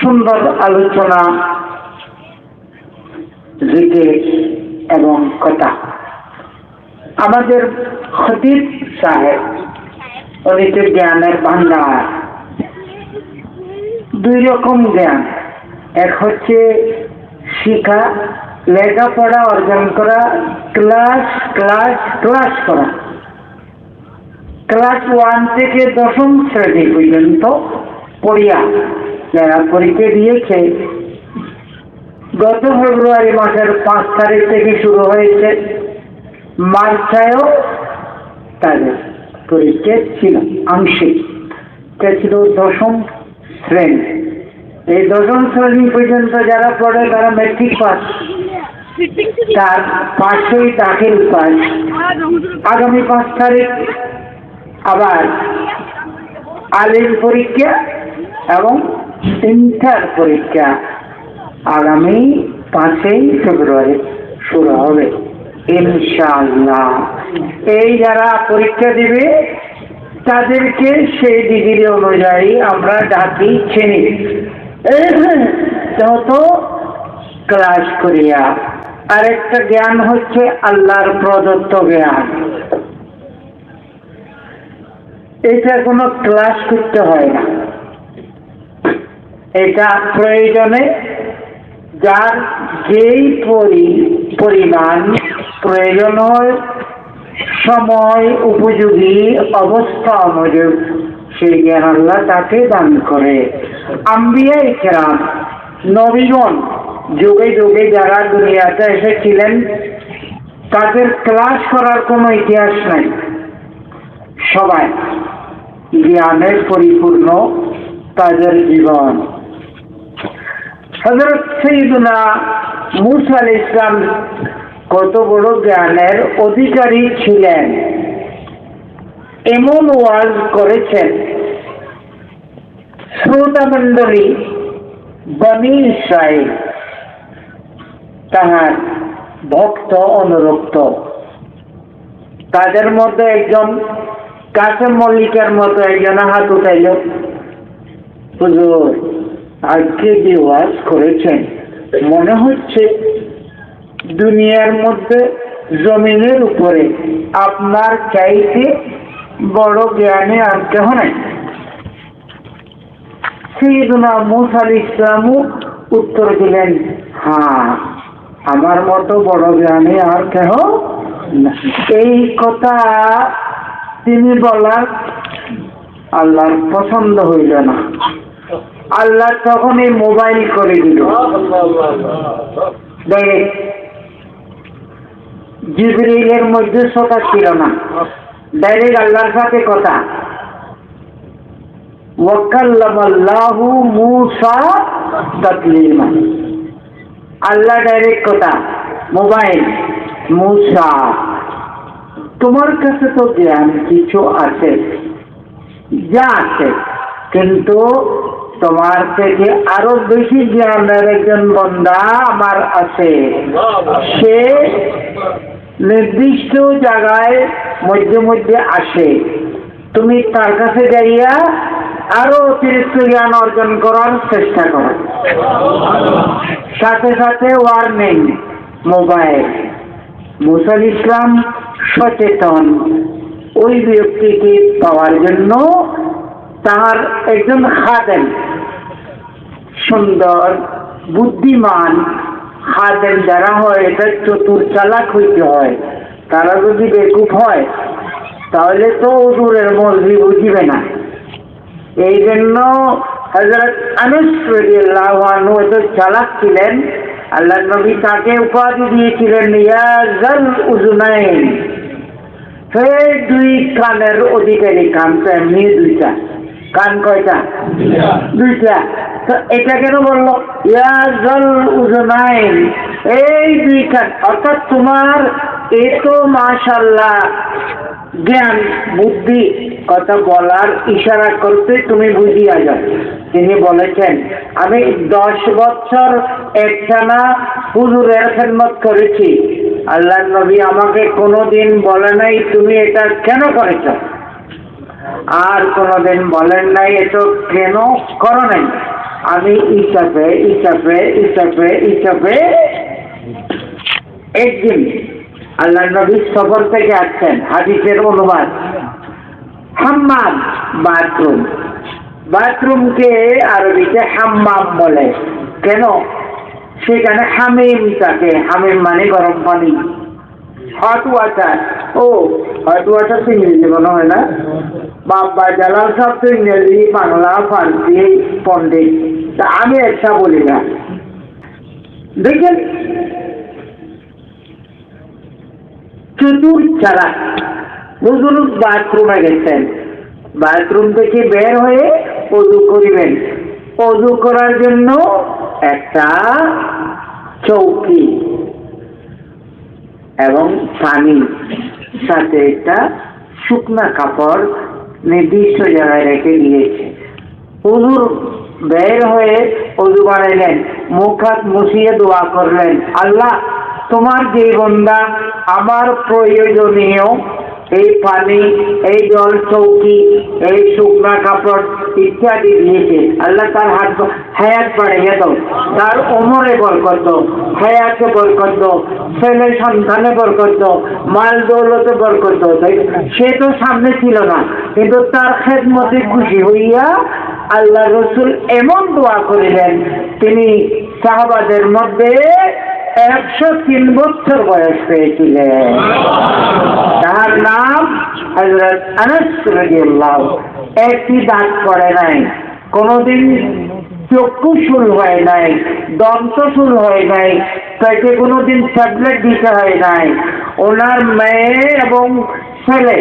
সুন্দর আলোচনা, জিকির এবং কথা। আমাদের খতিব সাহেব উনি তো জ্ঞানের ভান্ডার। দুই রকম জ্ঞান, এক হচ্ছে শিখা, লেখাপড়া অর্জন করা, ক্লাস ক্লাস ক্লাস করা। ক্লাস 1 থেকে 10ম শ্রেণী পর্যন্ত পড়িয়া যারা পরীক্ষা দিয়েছে, গত ফেব্রুয়ারি মাসের 5 তারিখ থেকে শুরু হয়েছে, মার্চেও তাদের পরীক্ষা ছিল আংশিক। এটা ছিল 10ম শ্রেণী। এই 10ম শ্রেণী পর্যন্ত যারা পড়ে তারা মেট্রিক পাস, তার পাশেই দাখিল পাস। আগামী 5 তারিখ আবার আলিম পরীক্ষা এবং ইন্টার পরীক্ষা আগামী 5ই ফেব্রুয়ারি শুরু হবে ইনশাআল্লাহ। এই যারা পরীক্ষা দিবে তাদেরকে সেই ডিগ্রি অনুযায়ী আমরা ডাকি, চিনি, যত ক্লাস করিয়া। আরেকটা জ্ঞান হচ্ছে আল্লাহর প্রদত্ত জ্ঞান। এটা কোনো ক্লাস করতে হয় না, এটা প্রয়োজনে যার যেই পরিমাণ প্রয়োজন হয়, সময় উপযোগী অবস্থা অনুযায়ী সেই জ্ঞান আল্লাহ তাকে দান করে। আম্বিয়া ইকরাম, নবীগণ যুগে যুগে যারা দুনিয়াতে এসেছিলেন তাদের ক্লাস করার কোনো ইতিহাস নাই। সবাই জ্ঞানের পরিপূর্ণ তাদের জীবন। হযরত সাইয়্যিদুনা মূসা আলাইহিস সালাম কত বড় জ্ঞানের অধিকারী ছিলেন, এমন ওয়াজ করেছেন শ্রোতা মণ্ডলী বনী ইসরাইল তাহার ভক্ত অনুরক্ত। তাদের মধ্যে একজন কাসেম মল্লিকের মতো একজন হাত উঠাইল, হুজুর আজকে যে ওয়াজ করেছেন মনে হচ্ছে দুনিয়ার মধ্যে জমিনের উপরে আপনার চাইতে বড় জ্ঞানী আর কেহ নাই। সাইয়্যিদুনা মূসা আলাইহিস সালাম উত্তর দিলেন, হ্যাঁ, আমার মতো বড় জ্ঞানী আর কেহ না। এই কথা তিনি বলার আল্লাহর পছন্দ হইল না। আল্লাহ তখন এই মোবাইল করে দিল, জিবরিলের মধ্যে কথা ছিল না, ডাইরেক্ট আল্লাহর সাথে কথা। ওয়াকাল্লামাল্লাহু মূসা তাকলিমা, আল্লাহ ডাইরেক্ট কথা, মোবাইল। মূসা, তোমার কাছে তো জ্ঞান কিছু আছে, যা আছে, কিন্তু তোমার থেকে আরো বেশি জ্ঞানের একজন বান্দা আমার আছে। সে নির্দিষ্ট জায়গায় মধ্যে মধ্যে আসে, তুমি তার কাছে যাইয়া আরো অতিরিক্ত জ্ঞান অর্জন করার চেষ্টা করো। সাথে সাথে ওয়ার্নিং, মোবাইল। মূসা আলাইহিস সালাম সচেতন, ওই ব্যক্তিকে পাওয়ার জন্য তার একজন খাদেম, সুন্দর বুদ্ধিমান খাদেম যারা হয় এটা চতুর চালাক হইতে হয়। তারা যদি বেকুব হয় তাহলে তো দূরের মর্জি বুঝিবে না। এই জন্য হযরত আনাস রাদিয়াল্লাহু আনহু এত চালাক ছিলেন, আল্লাহ নবী তাকে উপাধি দিয়েছিলেন ইয়া যাল উযুনাইন, হে দুই কানের অধিকারী। কান তো এমনি দুইটা, কান কয়টা? দুইটা। তো এটা কেন বললো ইয়া যাল উযুনাইন, এই দুই কান? অর্থাৎ তোমার এত মাশাআল্লাহ জ্ঞান বুদ্ধি, কথা বলার ইশারা করতে তুমি বুঝিয়া যাও। তিনি বলেছেন, আমি 10 বছর একটানা হুজুরের খেদমত করেছি, আল্লাহ নবী আমাকে কোনোদিন বলে নাই তুমি এটা কেন করেছ, আর কোনোদিন বলেন নাই এটা কেন করো নাই। আমি ইচাপে একদিন আল্লাহ নবী সফর থেকে আসছেন, হাদিসের অনুবাদ হাম্মাম বাথরুমকে আরবিতে হাম্মাম বলে। কেন? সেখানে হামিম থাকে, হামিম মানে গরম পানি, হট ওয়াটার। হট ওয়াটার তো ইংরেজি মনে হয় না, বাবা জালাল সব তো ইংরেজি, বাংলা, ফার্সি পন্ডিত, তা আমি একটা বলি না। দেখেন চতুর চালাক হুজুর বাথরুমে গেছেন, বাথরুম থেকে বের হয়ে ওযু করিবেন। ওযু করার জন্য একটা চৌকি এবং পানি, সাথে একটা শুকনা কাপড় নির্দিষ্ট জায়গায় রেখে দিয়েছে। হুজুর বের হয়ে ওযু বানাইলেন, মুখ হাত মুছিয়ে দোয়া করলেন, আল্লাহ তোমার যে বান্দা আমার প্রয়োজনীয় এই পানি, এই জল, চৌকি, এই শুকনা কাপড় ইত্যাদি দিয়েছে, আল্লাহ তার হায়াত বাড়িয়ে দাও, তার ওমরে বরকত দাও, হায়াতে বরকত দাও, ছেলে সন্তানে বরকত দাও, মাল দৌলতে বরকত দাও। সে তো সামনে ছিল না, কিন্তু তার খেদমতে খুশি হইয়া আল্লাহ রসুল এমন দোয়া করিলেন, তিনি সাহাবাদের মধ্যে 103 বছর বয়স পেয়েছিলেন। তার নাম হযরত আনাস রাদিয়াল্লাহু। একটি দাঁত পড়ে নাই, কোনদিন চক্ষু শুল হয় নাই, দন্ত শুল হয় নাই, তাকে কোনোদিন ট্যাবলেট দিতে হয় নাই। ওনার মেয়ে এবং ছেলে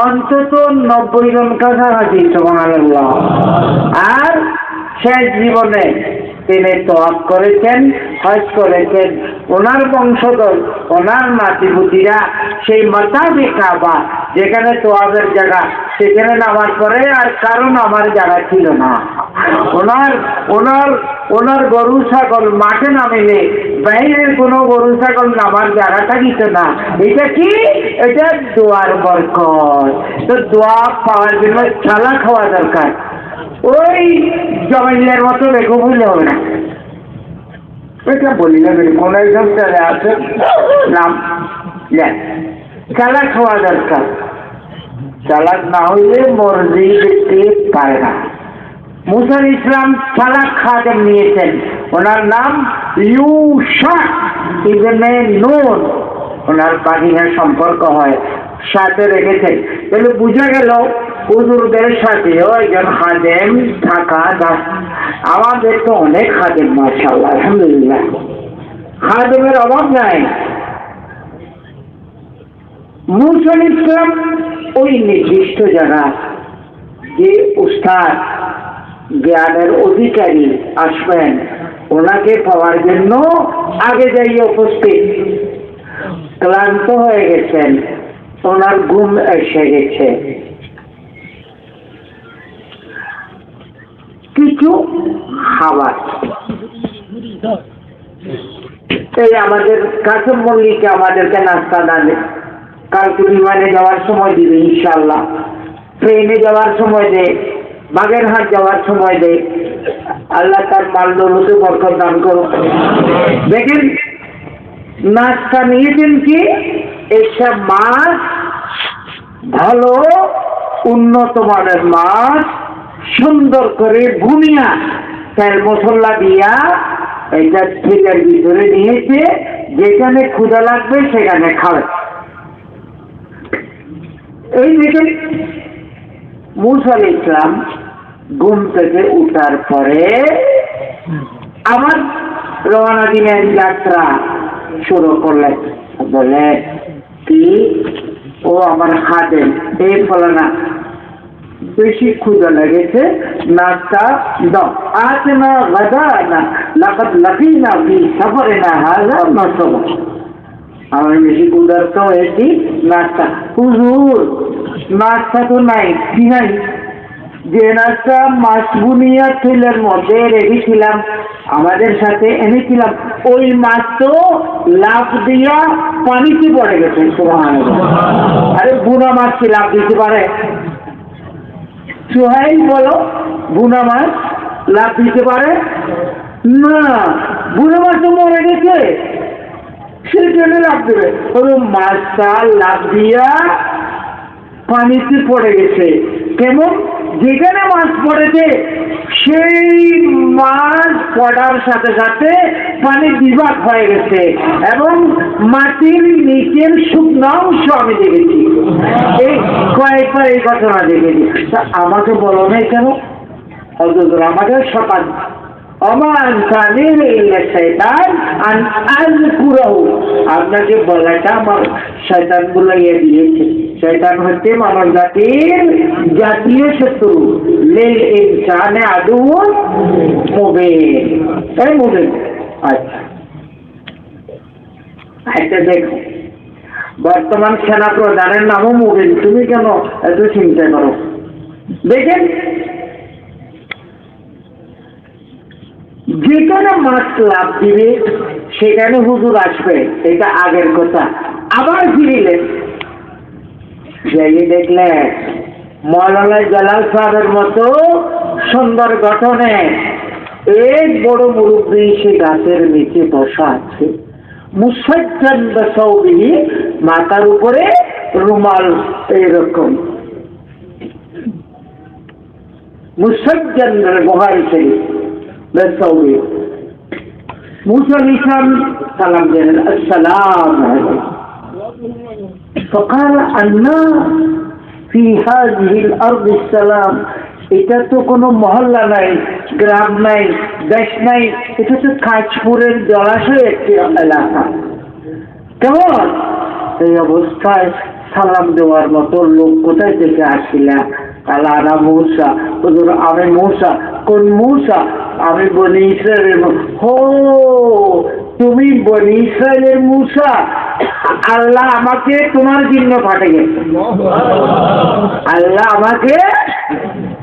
অন্তত 90 জন কাছাকাছি, সুবহানাল্লাহ। আর শেষ জীবনে তিনি তওয়াফ করেছেন, হজ করেছেন। ওনার বংশধর, ওনার নাতিপুতিরা সেই মাতাবে কাবা, যেখানে তোয়াবের জায়গা, সেখানে নামার পরে আর কারণ আমার জায়গা ছিল না। ওনার গরু ছাগল মাঠে নামিলে বাইরের কোনো গরু ছাগল নামার জায়গা থাকিত না। এটা কি? এটা দোয়ার বরকত। তো দোয়া পাওয়ার জন্য চালাক হওয়া দরকার। ওই জমিনের মতো রেখে বুঝলে হবে না। এটা বলি না, কোন একজন চলে আসে নাম চালাক হওয়া দরকার। চালাক না হইলে মর্জি দেখতে পারে না। মুসা ইসলাম চালাক খাদেম নিয়েছেন, ওনার নাম ইউশা ইবনে নূন। ওনার বাহিনীর সম্পর্ক হয়, সাথে রেখেছেন। তাহলে বুঝা গেল হুজুরদের সাথেও একজন খাদেম থাকা। আমাদের তো অনেক খাদেম, মাশাআল্লাহ, আলহামদুলিল্লাহ, খাদেমের অভাব নাই। মুসা ইসলাম ওই নির্দিষ্ট জায়গা, যে উস্তাদ জ্ঞানের অধিকারী আসবেন, ওনাকে পাওয়ার জন্য আগে যাই উপস্থিত। ক্লান্ত হয়ে গেছেন, ওনার ঘুম এসে গেছে। কিছু খাবার, এই আমাদের কাসেম মল্লিকে আমাদেরকে নাস্তা দেবে, কালকে বিমানে যাওয়ার সময় দিবে ইনশাআল্লাহ, ট্রেনে যাওয়ার সময় দেয়, বাগেরহাট যাওয়ার সময় দেয়। আল্লাহ তার মাল দৌলতে বরকত দান করুন। দেখেন নাস্তা নিয়েছেন কি, এইসব মাছ, ভালো উন্নত মানের মাছ, সুন্দর করে ভুনিয়া তেল মশলা দিয়া এটা তেলের ভিতরে নিয়েছে, যেখানে ক্ষুধা লাগবে সেখানে খাবে। এই দেখেন মুসা আলাইহিস সালাম ঘুম থেকে উঠার পরে আমার রওনা দিনের যাত্রা শুরু করলেন। বলে কি, ও আমার খাদেম, এই ফলানা বেশি ক্ষুধা লেগেছে, নাস্তা দাও। আজ না গাদা না লাকাদ লাকিনা ফি সফরিনা হাযা নাসবা। আমি বেশি ক্ষুধার্ত হয়েছি, নাস্তা। হুজুর নাস্তা তো নাই। কি নাই? যে নাস্তা মাছ বুনিয়া তেলের মধ্যে রেখেছিলাম, আমাদের সাথে এনেছিলাম, ওই মাছ তো লাফ দিয়া পানিতে পড়ে গেছে। সুবহানাল্লাহ। আরে বুনা মাছ কি লাফ দিতে পারে? সুহাইল বলো, বুনা মাছ লাভ দিতে পারে না, বুড়ো মাছ তো মরে গেছে, সেই জন্য লাভ দেবে। মাছটা লাভ দিয়া পানিতে পড়ে গেছে। কেমন? যেখানে মাছ পড়েছে সেই মাছ পড়ার সাথে সাথে পানি বিভাগ হয়ে গেছে এবং মাটির নিচের শুকনো অংশ আমি দেখেছি। এই কয়েকবার এই ঘটনা দেখেছি। তা আমাকে বলো না কেন? অথচ আমাকে সকাল আপনাকে বলাটা আমার শয়তান বলাইয়া দিয়েছে। শয়তান হচ্ছে মানব জাতির জাতীয় শত্রু। লিল ইনসানে আদুউন মুবিন। তাই মুবিন। আচ্ছা, এটা দেখো, বর্তমান সেনা প্রধানের নামও মুবিন। তুমি কেন এত চিন্তা করো? দেখেন, যেখানে মাছ লাভ দিবে সেখানে হুজুর আসবে, এটা আগের কথা। আবার ফিরিলেন, যাই দেখলেন মৌলানা জালাল সাহেবের মতো সুন্দর গঠনে এক বড় মুরব্বী সে গাছের নিচে বসা আছে। মুসাজ্জান বিসাওবিহি, মাথার উপরে রুমাল এইরকম মুসাজ্জান, বুখারী শরীফ। بالصوبي موسى الإسلام سلام عليه السلام عليكم. فقال أنا في هذه الأرض السلام. এটা তো কোনো মহল্লা নাই, গ্রাম নাই, দেশ নাই, এটা তো কাঁচপুরের জলাশয় একটি এলাকা। কেমন? এই অবস্থায় সালাম দেওয়ার মতো লোক কোথায় থেকে আসিলা? কালা আনা মূসা। হুজুর আমি মূসা। কোন মূসা? আমি বনি ইসরায়েলের। হো, তুমি বনি ইসরায়েলের মূসা? আল্লাহ আমাকে তোমার জন্য পাঠিয়েছে। আল্লাহ আমাকে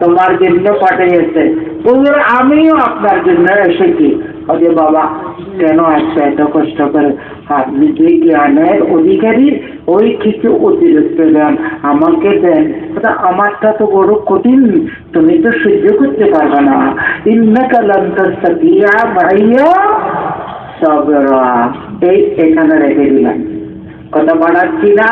তোমার জন্য পাঠিয়েছে। হুজুর আমিও আপনার জন্য এসেছি। আরে বাবা, কেন আসছে এত কষ্ট করে? আপনি যে জ্ঞানের অধিকারী, ওই কিছু অতিরিক্ত জ্ঞান আমাকে দেন। আমারটা তো বড় কঠিন, তুমি তো সহ্য করতে পারবে না। ইন্নাকা লান তাসতাতিআ মাইয়া সাবরা। এই এখানে রেখে দিলাম, কথা বাড়াচ্ছি না।